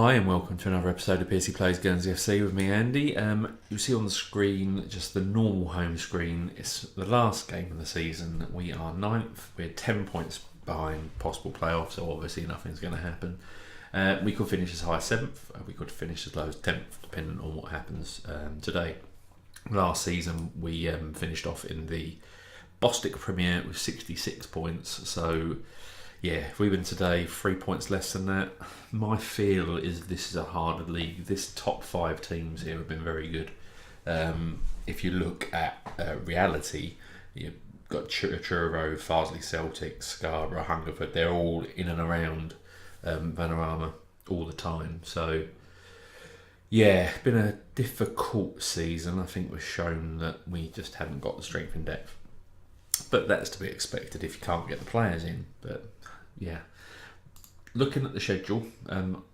Hi and welcome to another episode of PSC Plays Guernsey FC with me, Andy. You'll see on the screen, just the normal home screen, it's the last game of the season. We are 9th, we're 10 points behind possible playoffs, so obviously nothing's going to happen. We could finish as high as 7th, we could finish as low as 10th, depending on what happens today. Last season we finished off in the Bostik Premier with 66 points, so yeah, if we win today, 3 points less than that. My feel is this is a harder league. This top 5 teams here have been very good. If you look at reality, you've got Truro, Farsley Celtic, Scarborough, Hungerford. They're all in and around Vanarama all the time. So yeah, been a difficult season. I think we've shown that we just haven't got the strength in depth. But that's to be expected if you can't get the players in. But yeah, looking at the schedule,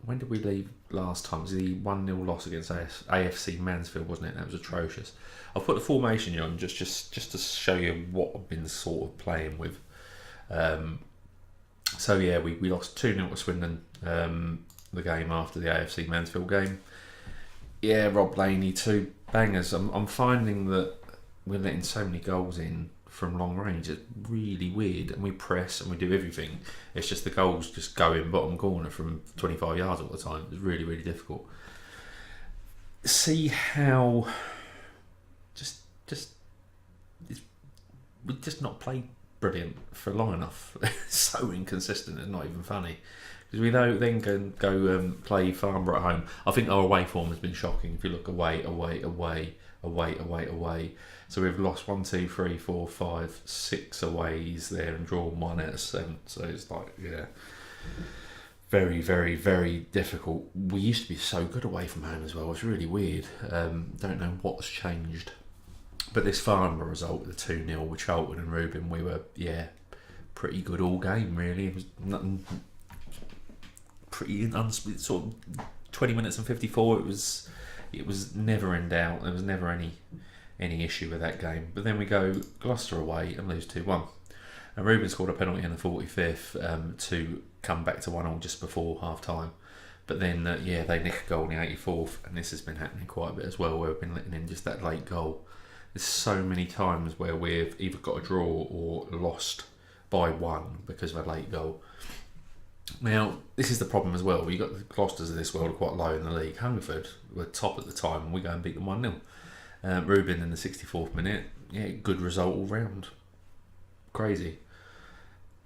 when did we leave last time? It was the 1-0 loss against AFC Mansfield, wasn't it? That was atrocious. I'll put the formation on just to show you what I've been sort of playing with. So yeah, we lost 2-0 to Swindon the game after the AFC Mansfield game. Yeah, Rob Laney, 2 bangers. I'm finding that we're letting so many goals in from long range. It's really weird, and we press and we do everything. It's just the goals just go in bottom corner from 25 yards all the time. It's really, really difficult. See how we just not played brilliant for long enough. So inconsistent, it's not even funny. Because we know then can go play Farnborough at home. I think our away form has been shocking. If you look away. So we've lost 1, 2, 3, 4, 5, 6 aways there and drawn 1 out of 7. So it's like, yeah, very, very, very difficult. We used to be so good away from home as well. It's really weird. Don't know what's changed. But this Farnborough result, the 2-0 with Charlton and Rubin, we were, pretty good all game, really. It was nothing pretty sort of 20 minutes and 54. It was never in doubt. There was never any issue with that game. But then we go Gloucester away and lose 2-1. And Rubin scored a penalty in the 45th to come back to 1-1 just before half time. But then, they nick a goal in the 84th, and this has been happening quite a bit as well, where we've been letting in just that late goal. There's so many times where we've either got a draw or lost by 1 because of a late goal. Now, this is the problem as well. You've got the Gloucesters of this world are quite low in the league. Hungerford were top at the time, and we go and beat them 1-0. Rubin in the 64th minute, good result all round. Crazy.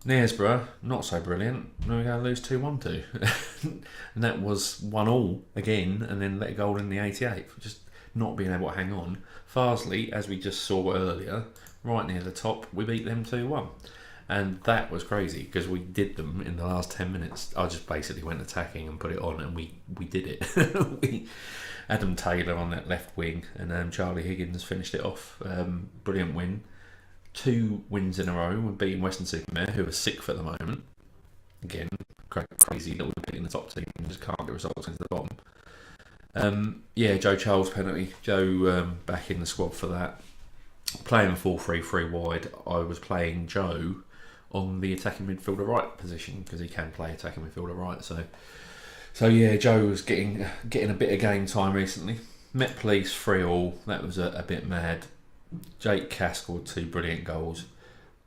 Knaresborough, not so brilliant. Now we go and lose 2-1 to. And that was 1-1 again, and then let a goal in the 88th. Just not being able to hang on. Farsley, as we just saw earlier, right near the top, we beat them 2-1. And that was crazy because we did them in the last 10 minutes. I just basically went attacking and put it on, and we did it. Adam Taylor on that left wing, and Charlie Higgins finished it off. Brilliant win. 2 wins in a row. We're beating Weston-super-Mare, who are 6th at the moment. Again, crazy that we're beating the top team and just can't get results into the bottom. Joe Charles penalty. Joe back in the squad for that. Playing 4-3-3 wide. I was playing Joe on the attacking midfielder right position because he can play attacking midfielder right. So yeah, Joe was getting a bit of game time recently. Met Police 3-3. That was a bit mad. Jake Cass scored 2 brilliant goals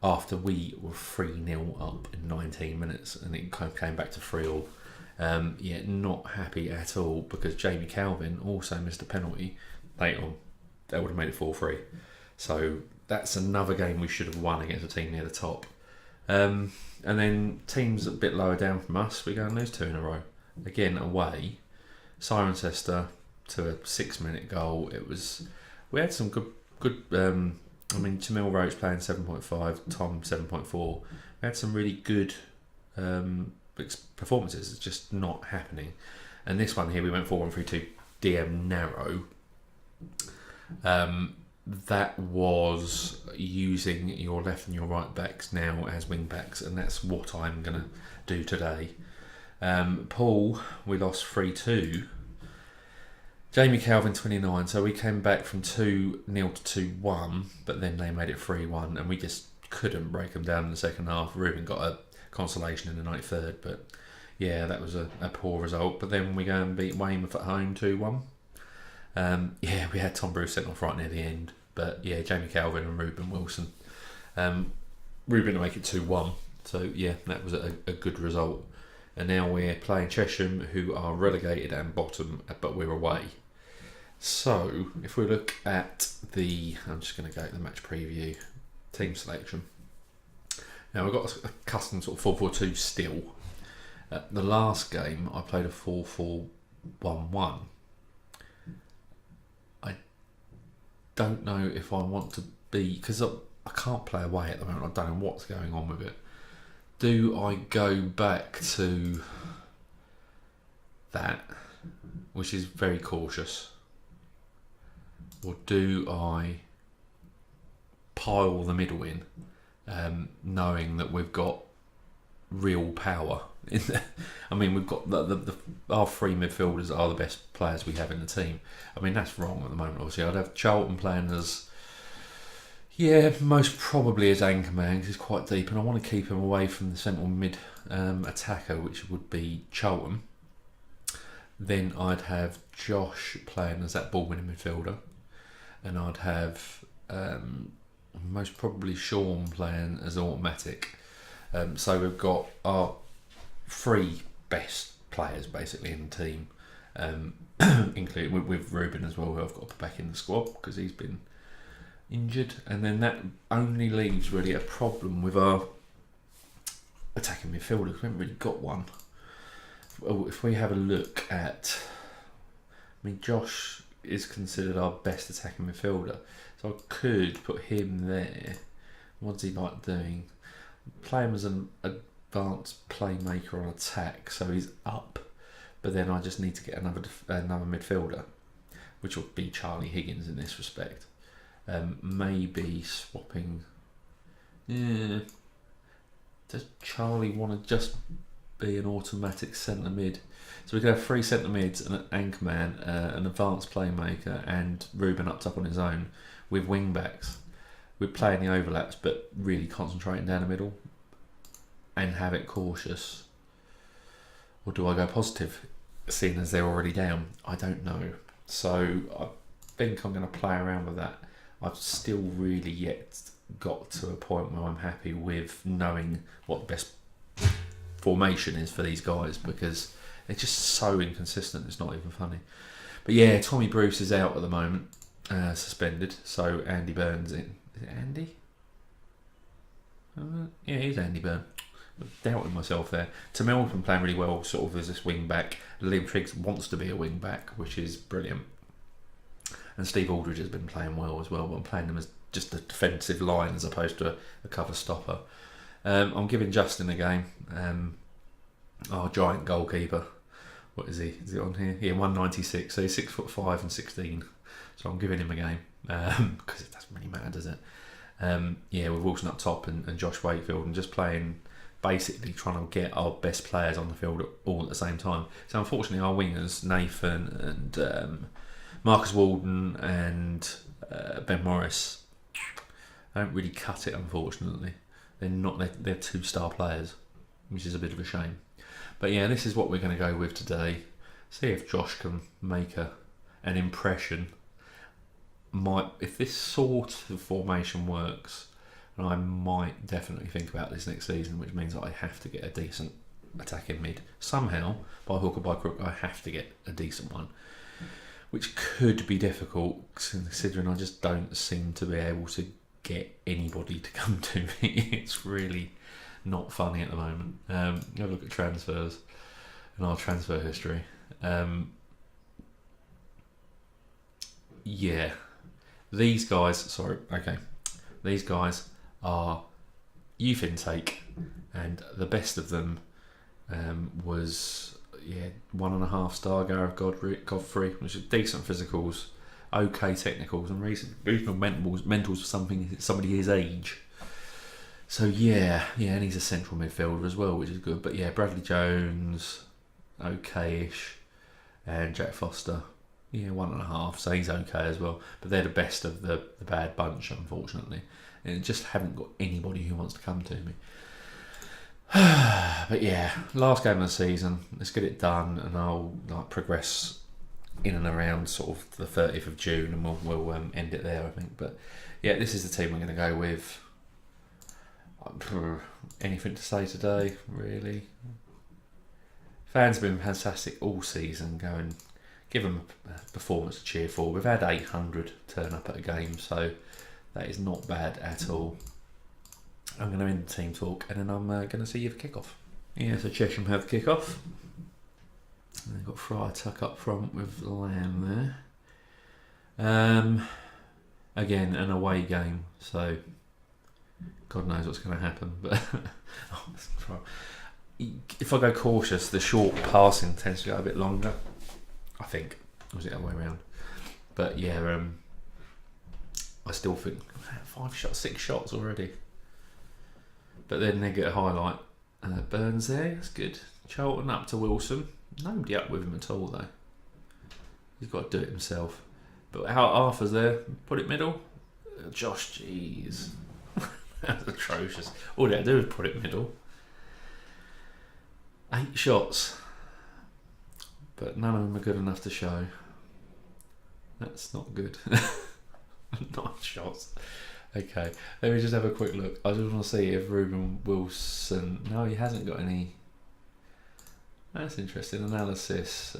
after we were 3-0 up in 19 minutes, and it kind of came back to 3-3. Not happy at all because Jamie Calvin also missed a penalty late on. That would have made it 4-3. So that's another game we should have won against a team near the top. And then teams a bit lower down from us, we go and lose 2 in a row. Again, away. Cirencester to a 6-minute goal. We had some good. Tamil Roach playing 7.5, Tom 7.4. We had some really good performances. It's just not happening. And this one here, we went 4-1-3-2 DM narrow. That was using your left and your right backs now as wing backs, and that's what I'm going to do today. Paul, we lost 3-2. Jamie Calvin 29, so we came back from 2-0 to 2-1, but then they made it 3-1, and we just couldn't break them down in the second half. Rubin got a consolation in the 93rd, but yeah, that was a poor result. But then we go and beat Weymouth at home 2-1. Yeah, we had Tom Bruce sent off right near the end. But yeah, Jamie Calvin and Ruben Wilson. Ruben to make it 2-1. So yeah, that was a good result. And now we're playing Chesham, who are relegated and bottom, but we're away. So if we look at I'm just going to go to the match preview, team selection. Now we've got a custom sort of 4-4-2 still. The last game I played a 4-4-1-1. I don't know if I want to be, because I can't play away at the moment. I don't know what's going on with it. Do I go back to that, which is very cautious, or do I pile the middle in, knowing that we've got real power in there? I mean, we've got our three midfielders are the best players we have in the team. I mean, that's wrong at the moment. Obviously, I'd have Charlton playing as, yeah, most probably as anchor man, because he's quite deep, and I want to keep him away from the central mid attacker, which would be Charlton. Then I'd have Josh playing as that ball-winning midfielder, and I'd have most probably Sean playing as automatic. So we've got our three best players basically in the team, including with Ruben as well, who I've got to put back in the squad because he's been injured. And then that only leaves really a problem with our attacking midfielder, because we haven't really got one. If we have a look at, I mean, Josh is considered our best attacking midfielder, so I could put him there. What's he like doing? Play him as an advanced playmaker on attack, so he's up, but then I just need to get another midfielder, which would be Charlie Higgins in this respect. Maybe swapping. Yeah. Does Charlie want to just be an automatic centre mid? So we could have three centre mids and an anchor man, an advanced playmaker, and Ruben up top on his own with wing backs. We're playing the overlaps, but really concentrating down the middle and have it cautious. Or do I go positive, seeing as they're already down? I don't know. So I think I'm going to play around with that. I've still really yet got to a point where I'm happy with knowing what the best formation is for these guys, because they're just so inconsistent, it's not even funny. But yeah, Tommy Bruce is out at the moment, suspended, so Andy Burns in. Is it Andy? Yeah, he's Andy Byrne. I'm doubting myself there. Tamil's been playing really well, sort of as this wing back. Liam Triggs wants to be a wing back, which is brilliant. And Steve Aldridge has been playing well as well, but I'm playing him as just a defensive line as opposed to a cover stopper. I'm giving Justin a game. Our giant goalkeeper. What is he? Is he on here? Yeah, 196. So he's 6'5" and 16. So I'm giving him a game because it doesn't really matter, does it? Yeah, with Wilson up top and Josh Wakefield, and just playing, basically trying to get our best players on the field all at the same time. So unfortunately, our wingers, Nathan and Marcus Walden and Ben Morris, don't really cut it. Unfortunately, they're two star players, which is a bit of a shame. But yeah, this is what we're going to go with today. See if Josh can make an impression. If this sort of formation works, and I might definitely think about this next season, which means that I have to get a decent attacking mid somehow, by hook or by crook. I have to get a decent one, which could be difficult considering I just don't seem to be able to get anybody to come to me. It's really not funny at the moment. Have a look at transfers and our transfer history. Yeah, these guys are youth intake, and the best of them was 1.5 star Gareth Godfrey, which is decent physicals, okay technicals, and reasonable mentals for somebody his age. So yeah, and he's a central midfielder as well, which is good. But yeah, Bradley Jones, okay-ish, and Jack Foster, 1.5, so he's okay as well. But they're the best of the bad bunch, unfortunately, and just haven't got anybody who wants to come to me. But yeah, last game of the season. Let's get it done, and I'll progress in and around sort of the 30th of June, and we'll end it there, I think. But yeah, this is the team we're going to go with. Anything to say today, really? Fans have been fantastic all season. Give them a performance to cheer for. We've had 800 turn up at a game, so that is not bad at all. I'm going to end the team talk, and then I'm going to see you for kick-off. Yeah, so Chesham have kick-off. And they've got Friar Tuck up front with Lamb there. Again, an away game, so God knows what's going to happen. But if I go cautious, the short passing tends to go a bit longer, I think. Or was it the other way around? But yeah, I still think 6 shots already. But then they get a highlight. Burns there, that's good. Charlton up to Wilson. Nobody up with him at all though. He's got to do it himself. But Arthur's there. Put it middle. Josh, jeez. That's atrocious. All they had to do was put it middle. 8 shots. But none of them are good enough to show. That's not good. 9 shots. Okay, let me just have a quick look. I just want to see if Ruben Wilson... No, he hasn't got any... That's interesting. Analysis.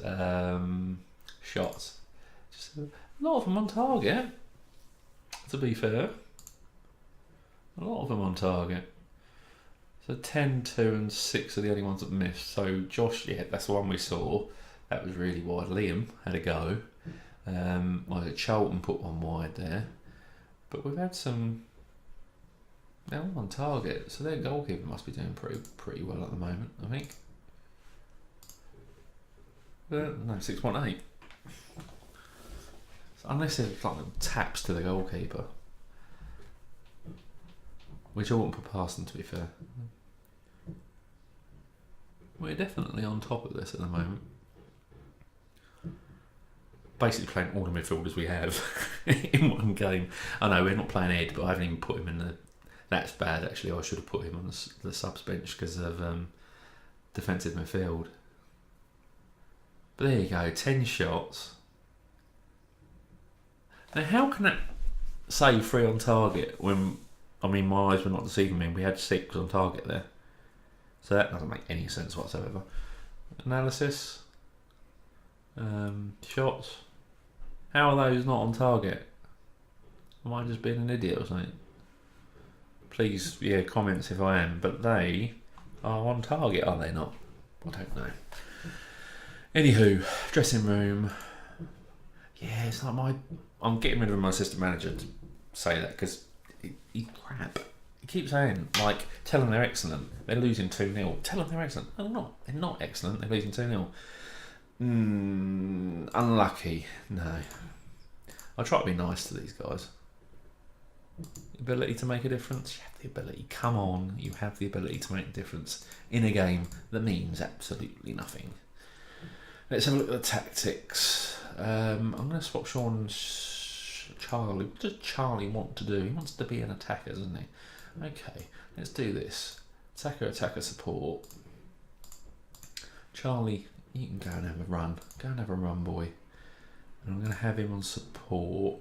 Shots. Just a lot of them on target, to be fair. A lot of them on target. So 10, 2 and 6 are the only ones that missed. So Josh, yeah, that's the one we saw. That was really wide. Liam had a go. Charlton put one wide there. But we've had some... They're all on target, so their goalkeeper must be doing pretty well at the moment, I think. No, 6.8. So unless there's taps to the goalkeeper. Which I wouldn't put past them, to be fair. We're definitely on top of this at the moment. Basically playing all the midfielders we have in one game. I know we're not playing Ed, but I haven't even put him in the... That's bad, actually. I should have put him on the subs bench because of defensive midfield. But there you go, 10 shots. Now, how can that say 3 on target when... I mean, my eyes were not deceiving me. We had 6 on target there. So that doesn't make any sense whatsoever. Analysis. Shots. How are those not on target? Am I just being an idiot or something? Please, yeah, comments if I am. But they are on target, are they not? I don't know. Anywho, dressing room. Yeah, it's like I'm getting rid of my assistant manager to say that because he's crap. He keeps saying, tell them they're excellent. They're losing 2-0. Tell them they're excellent. No, they're not. They're not excellent. They're losing 2-0. Unlucky. No. I try to be nice to these guys. Ability to make a difference. You have the ability. Come on. You have the ability to make a difference in a game that means absolutely nothing. Let's have a look at the tactics. I'm going to swap Sean's Charlie. What does Charlie want to do? He wants to be an attacker, doesn't he? Okay, let's do this. Attacker support. Charlie, you can go and have a run. Go and have a run, boy. And I'm going to have him on support.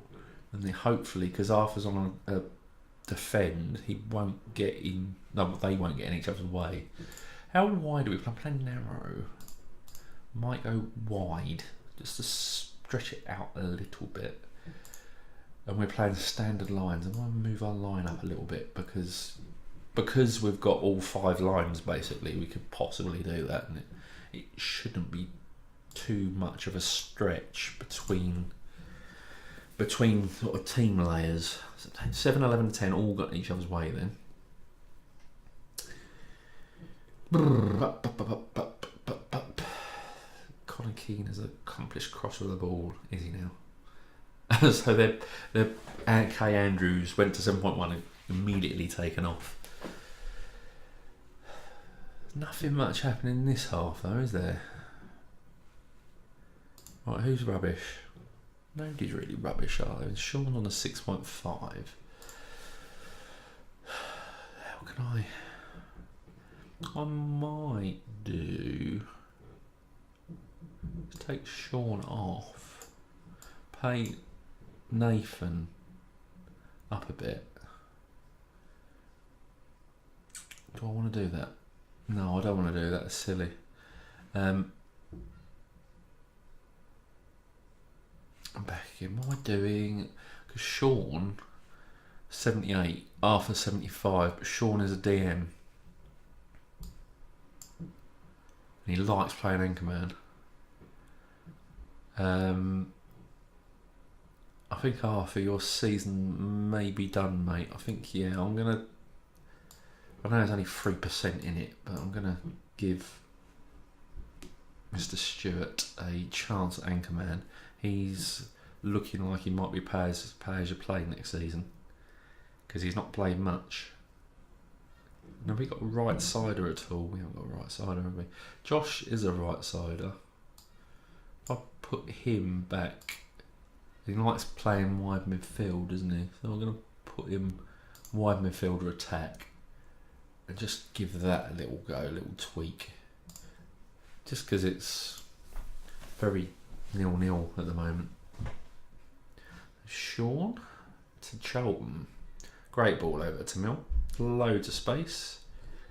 And then hopefully, because Arthur's on a defend, he won't get in... No, they won't get in each other's way. How wide are we? I'm playing narrow. Might go wide, just to stretch it out a little bit. And we're playing standard lines. I want to move our line up a little bit because we've got all 5 lines basically. We could possibly do that, and it shouldn't be too much of a stretch between sort of team layers. 7, 11, 10 all got in each other's way then. Colin Keane has an accomplished cross with the ball, is he now? So the K Andrews went to 7.1 and immediately taken off. Nothing much happening in this half though, is there? Right, who's rubbish? Nobody's really rubbish, are they? Sean on a 6.5. How can I I might do is take Sean off, pay Nathan up a bit. Do I want to do that? No, I don't want to do that. It's silly. I'm back again. What am I doing? Because Sean, 78, Arthur 75, but Sean is a DM. And he likes playing Anchorman. I think Arthur, your season may be done, mate. I think, yeah, I'm going to... I know there's only 3% in it, but I'm going to give Mr. Stewart a chance at Anchorman. He's looking like he might be pay as you play next season, because he's not played much. Have we got a right sider at all? We haven't got a right sider, have we? Josh is a right sider. If I put him back, he likes playing wide midfield, doesn't he? So I'm going to put him wide midfielder attack and just give that a little go, a little tweak. Just because it's very 0-0 at the moment. Sean to Cheltenham. Great ball over to Mill. Loads of space.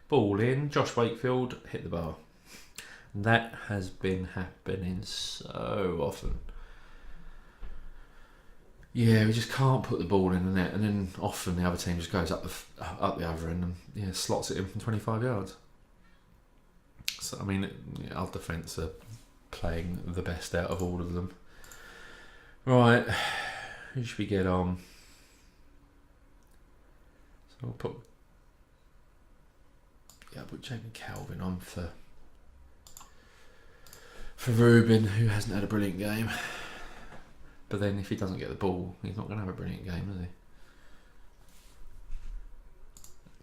Ball in. Josh Wakefield hit the bar. And that has been happening so often. Yeah, we just can't put the ball in the net, and then often the other team just goes up the other end and slots it in from 25 yards. So I mean, our defence are playing the best out of all of them. Right, who should we get on? So I'll put Jamie Calvin on for Ruben, who hasn't had a brilliant game. But then if he doesn't get the ball, he's not going to have a brilliant game, is he?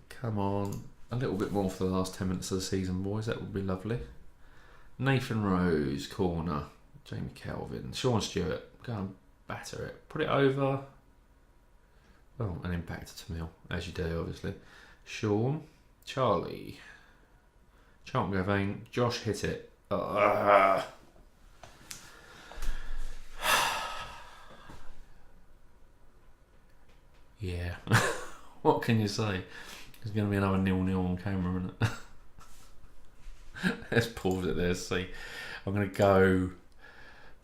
Come on. A little bit more for the last 10 minutes of the season, boys. That would be lovely. Nathan Rose, corner. Jamie Calvin. Sean Stewart. Go and batter it. Put it over. Oh, and impact it to Mill, as you do, obviously. Sean. Charlie. Charlton Gavain. Josh hit it. Yeah. What can you say? There's going to be another 0-0 on camera, isn't it? Let's pause it there. See, I'm going to go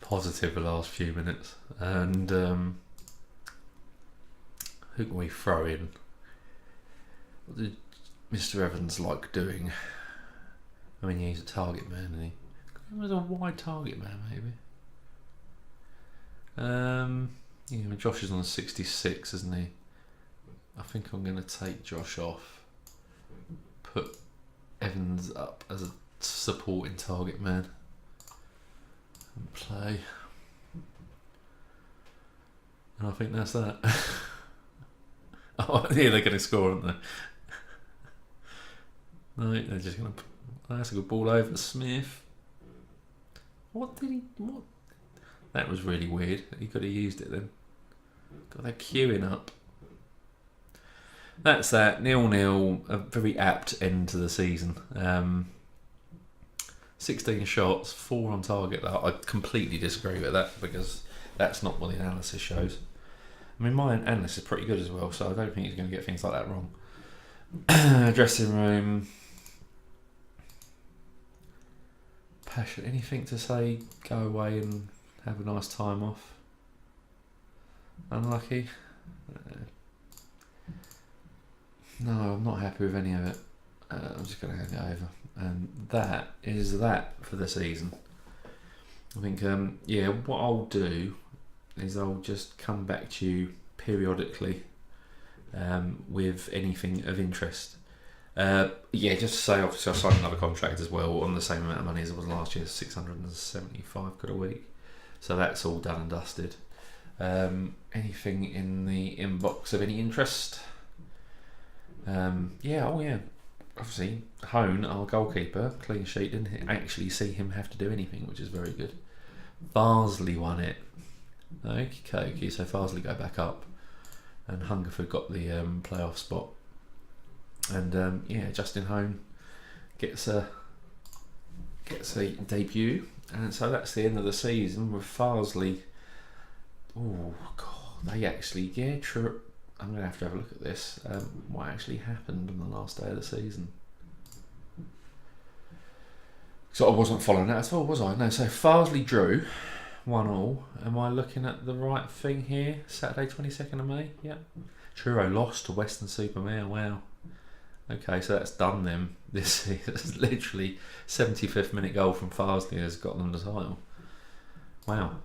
positive the last few minutes. And who can we throw in? What did Mr. Evans like doing? I mean, he's a target man, isn't he? He was a wide target man, maybe. Josh is on 66, isn't he? I think I'm going to take Josh off, put Evans up as a supporting target man, and play. And I think that's that. Oh, yeah, they're going to score, aren't they? No, they're just going to... That's a good ball over Smith. What? That was really weird. He could have used it then. Got that queuing up. That's that. 0-0. A very apt end to the season. 16 shots, 4 on target. I completely disagree with that, because that's not what the analysis shows. I mean, my analysis is pretty good as well, so I don't think he's going to get things like that wrong. Dressing room. Passion. Anything to say? Go away and have a nice time off. Unlucky. No, I'm not happy with any of it. I'm just going to hand it over. And that is that for the season. I think, what I'll do is I'll just come back to you periodically with anything of interest. Just to say, obviously I signed another contract as well on the same amount of money as it was last year, 675 quid a week. So that's all done and dusted. Anything in the inbox of any interest? Obviously Hone, our goalkeeper, clean sheet, didn't actually see him have to do anything, which is very good. Farsley won it. Okay, so Farsley go back up, and Hungerford got the playoff spot. And Justin Hone gets a debut, and so that's the end of the season with Farsley. Oh God, they actually true. I'm gonna have to have a look at this. What actually happened on the last day of the season? So I wasn't following that at all, was I? No. So Farsley drew 1-1. Am I looking at the right thing here? Saturday, 22nd of May. Yeah. Truro lost to Western-super-Mare. Wow. Okay, so that's done them this season. It's literally 75th minute goal from Farsley has got them the title. Wow.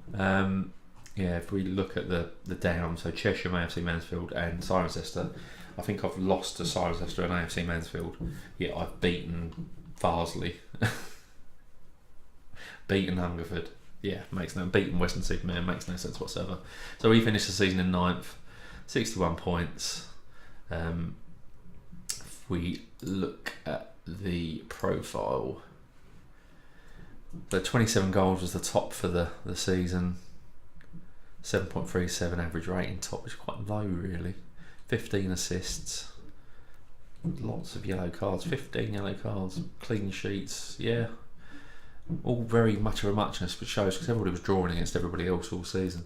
Yeah, if we look at the down, so Chesham, AFC Mansfield and Cirencester, I think I've lost to Cirencester and AFC Mansfield. Yeah, I've beaten Farsley. Beaten Hungerford. Yeah, beaten Western-super-Mare makes no sense whatsoever. So we finished the season in 9th, 61 points. If we look at the profile, the 27 goals was the top for the season. 7.37 average rating top, which is quite low really. 15 assists. Lots of yellow cards. 15 yellow cards. Clean sheets. Yeah. All very much of a muchness, but shows because everybody was drawing against everybody else all season.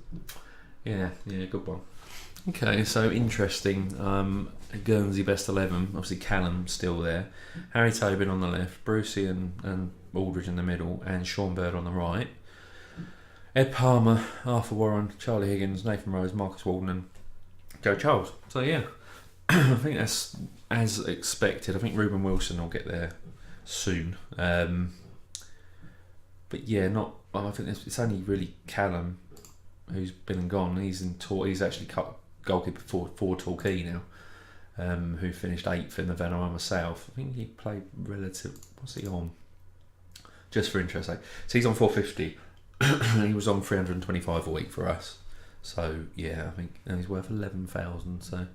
Yeah, good one. Okay, so interesting. Guernsey best 11. Obviously Callum still there. Harry Tobin on the left, Brucey and Aldridge in the middle, and Sean Bird on the right. Ed Palmer, Arthur Warren, Charlie Higgins, Nathan Rose, Marcus Walden, and Joe Charles. So yeah, I think that's as expected. I think Ruben Wilson will get there soon. But yeah, I think it's only really Callum who's been and gone. He's actually cut goalkeeper for Torquay now, who finished 8th in the Vanarama South. I think he played relative. What's he on? Just for interest sake, so he's on 450. He was on 325 a week for us. So yeah, I think he's worth 11,000. So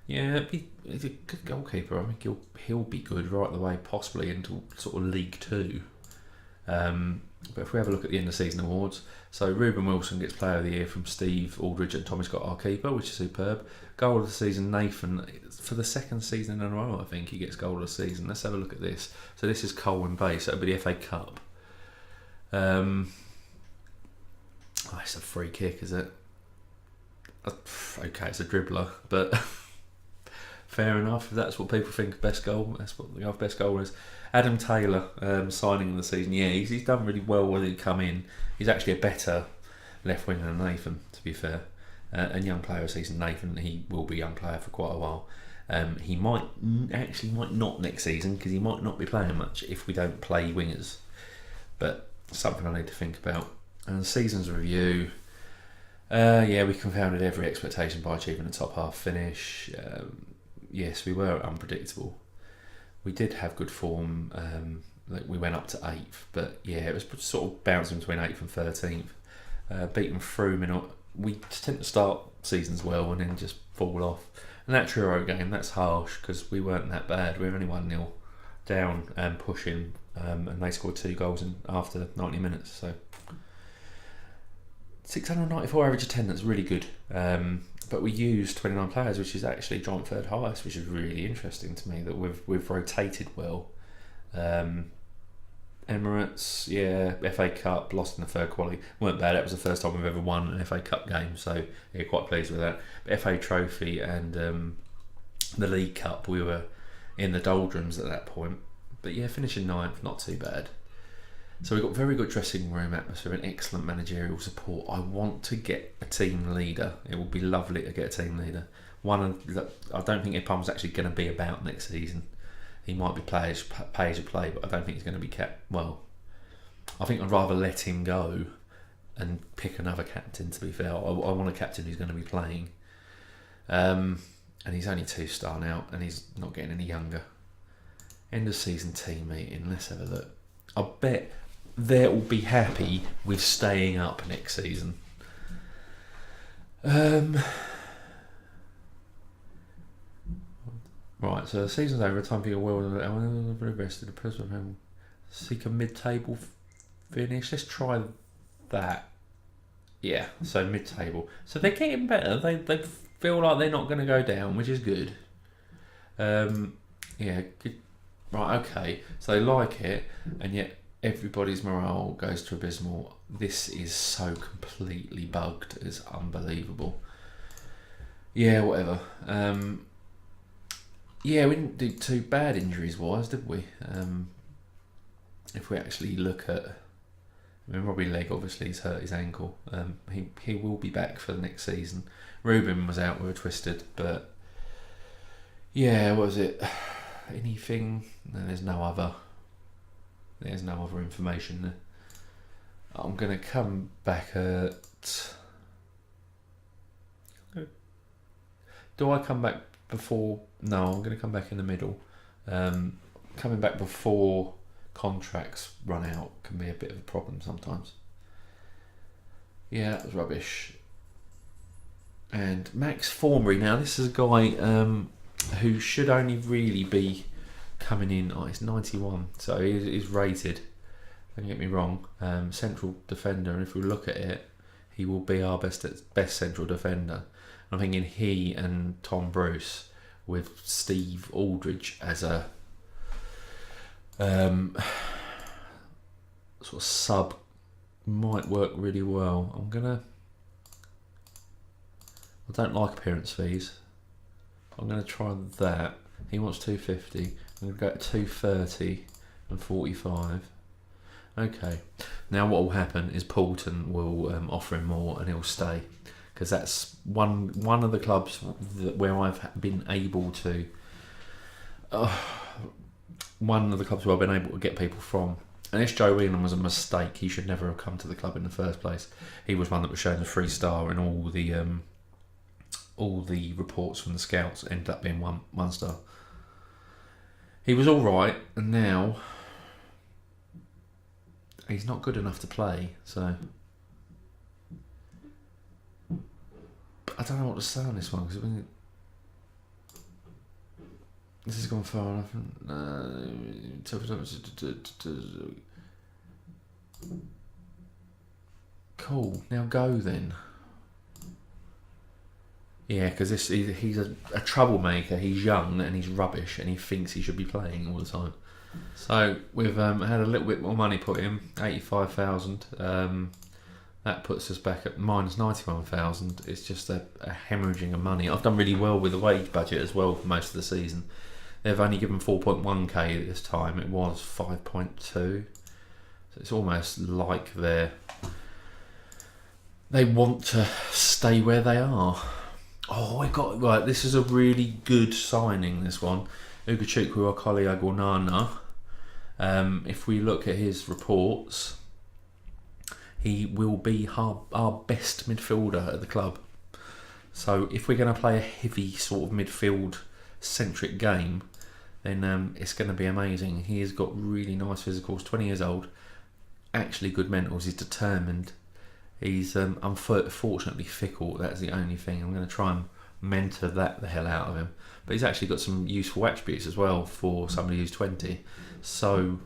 yeah, he's a good goalkeeper. I think he'll be good right the way possibly into sort of League 2. But if we have a look at the end of season awards, so Ruben Wilson gets Player of the Year from Steve Aldridge and Tommy Scott, our keeper, which is superb. Goal of the season, Nathan, for the second season in a row, I think he gets goal of the season. Let's have a look at this. So this is Colwyn Bay, so it'll be the FA Cup. It's a free kick, is it? Okay, it's a dribbler, but fair enough. If that's what people think of best goal, that's what the best goal is. Adam Taylor, signing in the season. Yeah, he's done really well when he come in. He's actually a better left winger than Nathan, to be fair. And young player of season, Nathan, he will be a young player for quite a while. He might not next season because he might not be playing much if we don't play wingers. But something I need to think about. And season's review. We confounded every expectation by achieving a top half finish. Yes, we were unpredictable. We did have good form. We went up to 8th, but yeah, it was sort of bouncing between 8th and 13th. Beaten Froome. We tend to start seasons well and then just fall off. And that Truro game, that's harsh because we weren't that bad. We were only 1-0 down and pushing, and they scored 2 goals after 90 minutes. So 694 average attendance, really good. But we used 29 players, which is actually joint third highest, which is really interesting to me that we've rotated well. Emirates, yeah, FA Cup, lost in the third quality. Weren't bad. That was the first time we've ever won an FA Cup game, so yeah, quite pleased with that. But FA Trophy and the League Cup, we were in the doldrums at that point. But yeah, finishing 9th, not too bad. So we've got very good dressing room atmosphere and excellent managerial support. I want to get a team leader. It would be lovely to get a team leader. I don't think Ipum's actually going to be about next season. He might be pay as you play, but I don't think he's going to be kept. Well, I think I'd rather let him go and pick another captain, to be fair. I want a captain who's going to be playing. And he's only 2-star now, and he's not getting any younger. End of season team meeting. Let's have a look. I bet they'll be happy with staying up next season. Right, so the season's over. Time for your world. Rested. The person seek a mid-table finish. Let's try that. Yeah, so mid-table. So they're getting better. They feel like they're not going to go down, which is good. Good right, okay, so they like it, and yet everybody's morale goes to abysmal. This is so completely bugged. It's unbelievable. Yeah, whatever. Yeah, we didn't do too bad injuries-wise, did we? If we actually look at... I mean, Robbie Legg obviously has hurt his ankle. He will be back for the next season. Ruben was out with a twisted, but... Yeah, what was it? Anything? No, there's no other information there. I'm going to come back at... Do I come back before... No, I'm going to come back in the middle. Coming back before contracts run out can be a bit of a problem sometimes. Yeah, that was rubbish. And Max Formby, now this is a guy who should only really be coming in. Oh, he's 91, so he's rated. Don't get me wrong, central defender, and if we look at it, he will be our best central defender. I'm thinking he and Tom Bruce with Steve Aldridge as a sort of sub might work really well. I don't like appearance fees. I'm going to try that. He wants 250. I'm going to go at 230 and 45. Okay. Now what will happen is Poulton will offer him more and he'll stay, because that's one of the clubs where I've been able to. One of the clubs where I've been able to get people from. And this Joe Whelan was a mistake. He should never have come to the club in the first place. He was one that was shown a 3-star, and all the reports from the scouts ended up being one star. He was all right, and now he's not good enough to play. So I don't know what to say on this one, because this has gone far enough. Cool. Now go then. Yeah, because he's a troublemaker. He's young and he's rubbish, and he thinks he should be playing all the time. So we've had a little bit more money put in, 85,000. That puts us back at minus 91,000. It's just a hemorrhaging of money. I've done really well with the wage budget as well for most of the season. They've only given 4.1k this time. It was 5.2. So it's almost like they want to stay where they are. Oh, we got right. This is a really good signing. This one, Ugochukwu Okoli Agwonana. If we look at his reports, he will be our best midfielder at the club. So if we're going to play a heavy sort of midfield-centric game, then it's going to be amazing. He has got really nice physicals, 20 years old, actually good mentals, he's determined. He's unfortunately fickle, that's the only thing. I'm going to try and mentor the hell out of him. But he's actually got some useful attributes as well for somebody who's 20. So,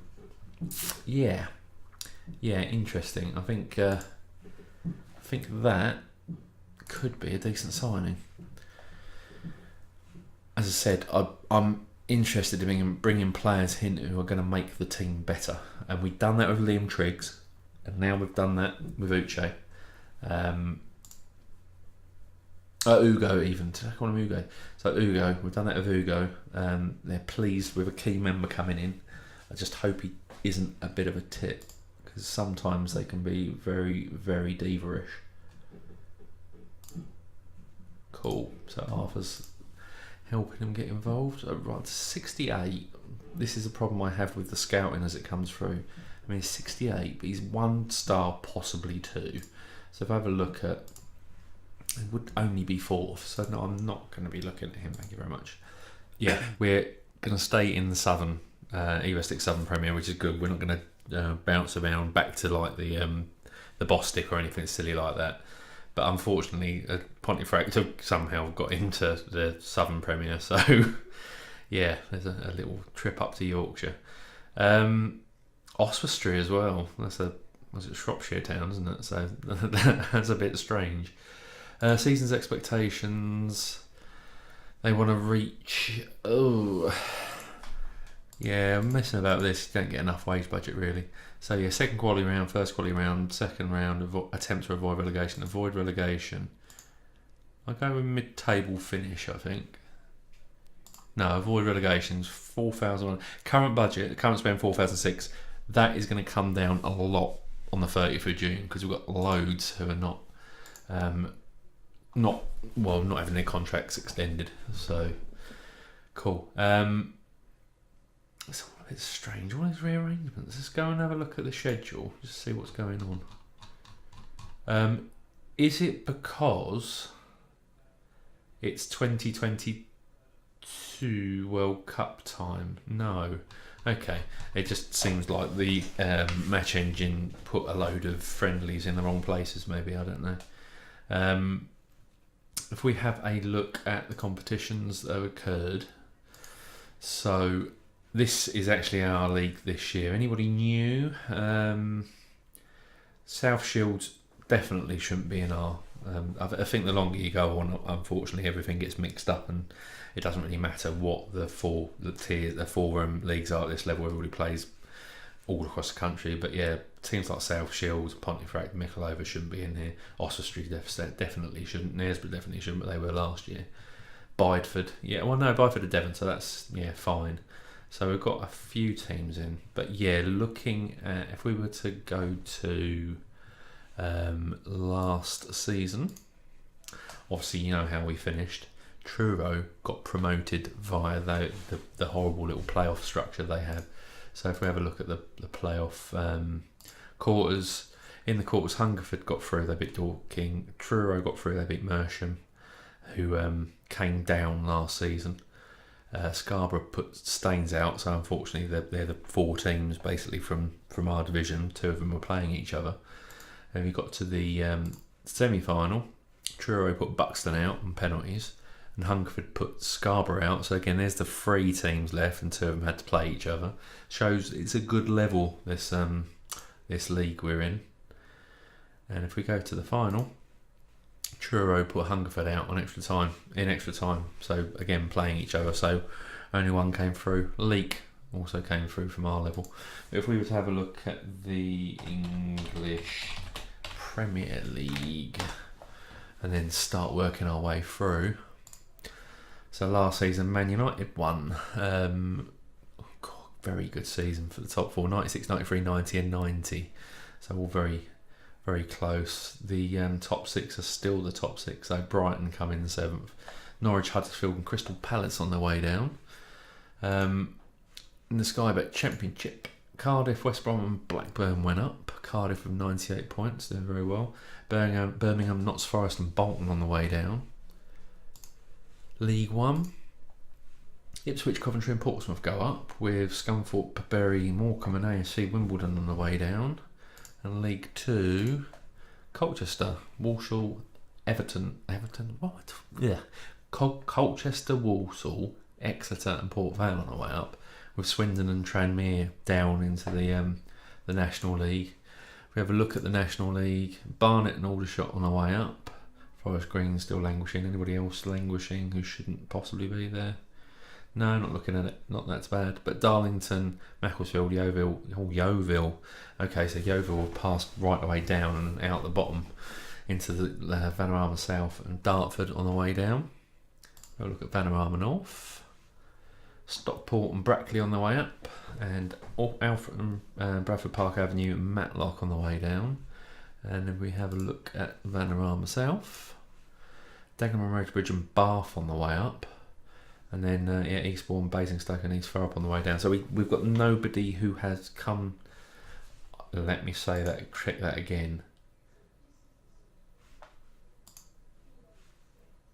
yeah, interesting. I think that could be a decent signing. As I said, I'm interested in bringing players in who are going to make the team better, and we've done that with Liam Triggs, and now we've done that with Uche. Ugo even. Did I call him Ugo? So Ugo, we've done that with Ugo. They're pleased with a key member coming in. I just hope he isn't a bit of a tit, because sometimes they can be very, very diva-ish. Cool. So Arthur's helping him get involved. Right, 68. This is a problem I have with the scouting as it comes through. I mean, he's 68, but he's 1 star, possibly 2. So if I have a look at, it would only be 4th. So no, I'm not going to be looking at him. Thank you very much. Yeah, we're going to stay in the Southern, Evo-Stick Southern Premier, which is good. We're not going to bounce around back to like the Bostik or anything silly like that. But unfortunately, Pontefract somehow got into the Southern Premier. So yeah, there's a little trip up to Yorkshire. Oswestry as well. Was it Shropshire town, isn't it? So that's a bit strange. Season's expectations. They want to reach. Oh, Yeah, I'm messing about this. You don't get enough wage budget really. So yeah, second quality round, first quality round, second round, attempt to avoid relegation. Avoid relegation. I'll go with mid-table finish, I think. No, avoid relegations, 4,000. Current budget, current spend 4,006. That is going to come down a lot on the 30th of June because we've got loads who are not having their contracts extended. So, cool. It's all a bit strange. All these rearrangements. Let's go and have a look at the schedule. Just see what's going on. Is it because it's 2022 World Cup time? No. Okay. It just seems like the match engine put a load of friendlies in the wrong places. Maybe, I don't know. If we have a look at the competitions that have occurred, so this is actually our league this year. Anybody new? South Shields definitely shouldn't be in our. I think the longer you go on, unfortunately, everything gets mixed up, and it doesn't really matter what the four leagues are at this level. Everybody plays all across the country, but yeah, teams like South Shields, Pontefract, Mickleover shouldn't be in here. Oswestry definitely shouldn't. Knaresborough definitely shouldn't, but they were last year. Bideford, Bideford are Devon, so that's fine. So we've got a few teams in, but yeah, looking at if we were to go to last season, obviously you know how we finished. Truro got promoted via the horrible little playoff structure they have. So if we have a look at the playoff quarters, in the quarters Hungerford got through, they beat Dorking. Truro got through, they beat Mersham, who came down last season. Scarborough put Staines out, so unfortunately they're the four teams basically from our division. Two of them were playing each other. And we got to the semi-final. Truro put Buxton out on penalties, and Hungerford put Scarborough out. So again, there's the three teams left, and two of them had to play each other. Shows it's a good level, this league we're in. And if we go to the final, Truro put Hungerford out in extra time. So again, playing each other. So only one came through. Leek also came through from our level. If we were to have a look at the English Premier League and then start working our way through. So last season, Man United won. Very good season for the top four. 96, 93, 90 and 90. So all very, very close. The top six are still the top six. So Brighton come in 7th. Norwich, Huddersfield and Crystal Palace on their way down. In the Sky Bet Championship, Cardiff, West Brom and Blackburn went up. Cardiff with 98 points, doing very well. Birmingham, Notts Forest and Bolton on the way down. League One, Ipswich, Coventry and Portsmouth go up, with Scunthorpe, Bury, Morecambe and AFC Wimbledon on the way down. And League Two, Colchester, Walsall, Everton, what? Yeah. Colchester, Walsall, Exeter and Port Vale on the way up, with Swindon and Tranmere down into the National League. If we have a look at the National League, Barnet and Aldershot on the way up. Forest Green still languishing. Anybody else languishing who shouldn't possibly be there? No, not looking at it. Not that bad. But Darlington, Macclesfield, Yeovil. Okay, so Yeovil passed right the way down and out the bottom into the Vanarama South, and Dartford on the way down. Have a look at Vanarama North. Stockport and Brackley on the way up, and Alfred and Bradford Park Avenue and Matlock on the way down. And then we have a look at Vanarama South, Dagenham and Rosebery and Bath on the way up, and then Eastbourne, Basingstoke and East Thurrock on the way down. So we've got nobody who has come. Let me say that. Check that again.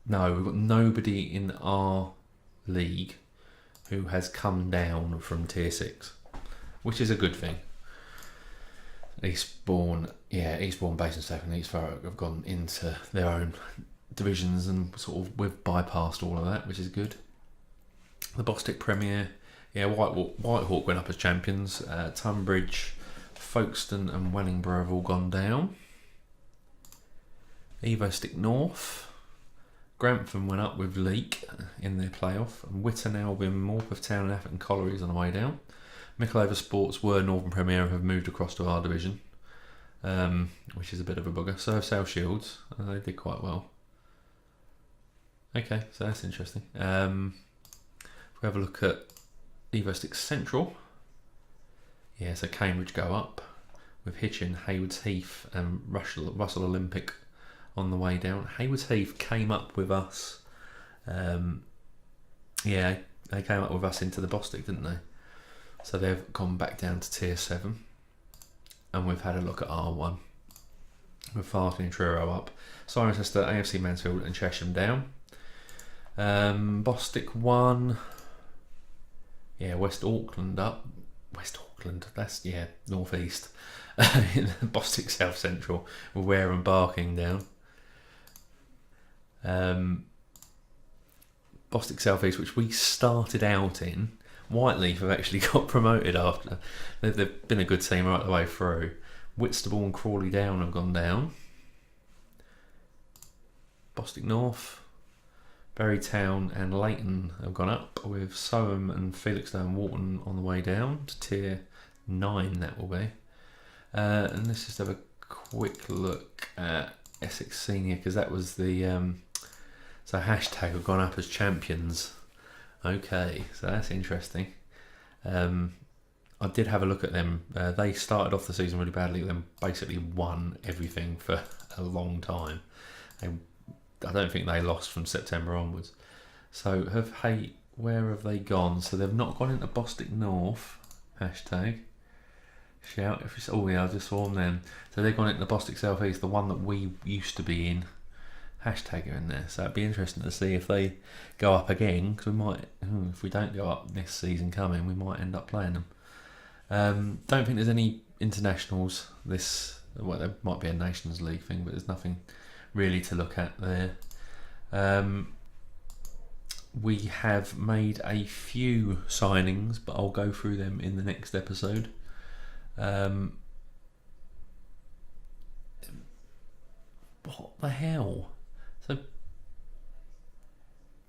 No, we've got nobody in our league who has come down from Tier 6, which is a good thing. Eastbourne, Basingstoke and East Thurrock have gone into their own divisions, and sort of we've bypassed all of that, which is good. The Bostik Premier, Whitehawk went up as champions. Tunbridge, Folkestone and Wellingborough have all gone down. Evo Stick North, Grantham went up with Leek in their playoff, and Witton Albion, Morpeth Town and Atherton Collieries on the way down. Mickleover Sports were Northern Premier and have moved across to our division, which is a bit of a bugger. So have South Shields, they did quite well. Okay, so that's interesting. If we have a look at Evo 6 Central, yeah, so Cambridge go up with Hitchin, Haywards Heath and Russell Olympic on the way down. Haywards Heath came up with us. Yeah, they came up with us into the Bostik, didn't they? So they've gone back down to Tier 7. And we've had a look at R1. With Farton and Truro up. Cirencester, AFC Mansfield and Chesham down. Bostik 1. Yeah, West Auckland up. West Auckland, that's, yeah, North East. Bostik South Central with Ware and Barking down. Bostik South East, which we started out in. Whiteleaf have actually got promoted after. They've been a good team right the way through. Whitstable and Crawley Down have gone down. Bostik North, Bury Town and Leighton have gone up, with Soham and Felixstowe and Walton on the way down to Tier 9, that will be. And let's just have a quick look at Essex Senior, because that was the... so hashtag have gone up as champions. Okay, so that's interesting. I did have a look at them. They started off the season really badly, then basically won everything for a long time. I don't think they lost from September onwards. So where have they gone? So they've not gone into Bostik North. Hashtag. Shout if it's... Oh yeah, I just saw them then. So they've gone into the Bostik South East, the one that we used to be in. Hashtag are in there, so it'd be interesting to see if they go up again, because we might, if we don't go up this season coming, we might end up playing them. Don't think there's any internationals well, there might be a Nations League thing, but there's nothing really to look at there. We have made a few signings, but I'll go through them in the next episode. What the hell?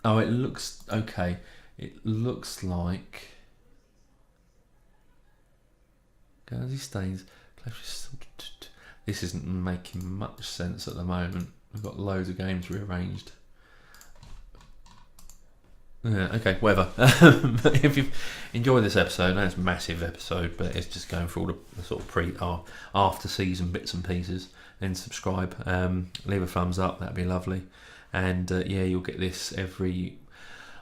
Oh, it looks okay. It looks like Guernsey stains. This isn't making much sense at the moment. We've got loads of games rearranged. Yeah, okay, whatever. If you've enjoyed this episode, I know it's a massive episode, but it's just going through all the sort of after season bits and pieces. Then subscribe, leave a thumbs up, that'd be lovely. And yeah, you'll get this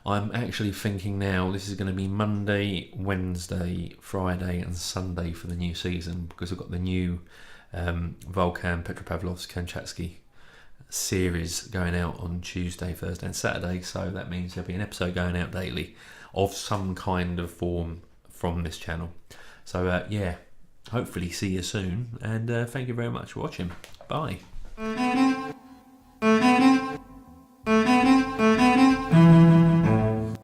I'm actually thinking now this is going to be Monday, Wednesday, Friday and Sunday for the new season, because I've got the new Volkan Petropavlovsk Kamchatsky series going out on Tuesday, Thursday and Saturday, so that means there'll be an episode going out daily of some kind of form from this channel. So yeah, hopefully see you soon, and thank you very much for watching. Bye.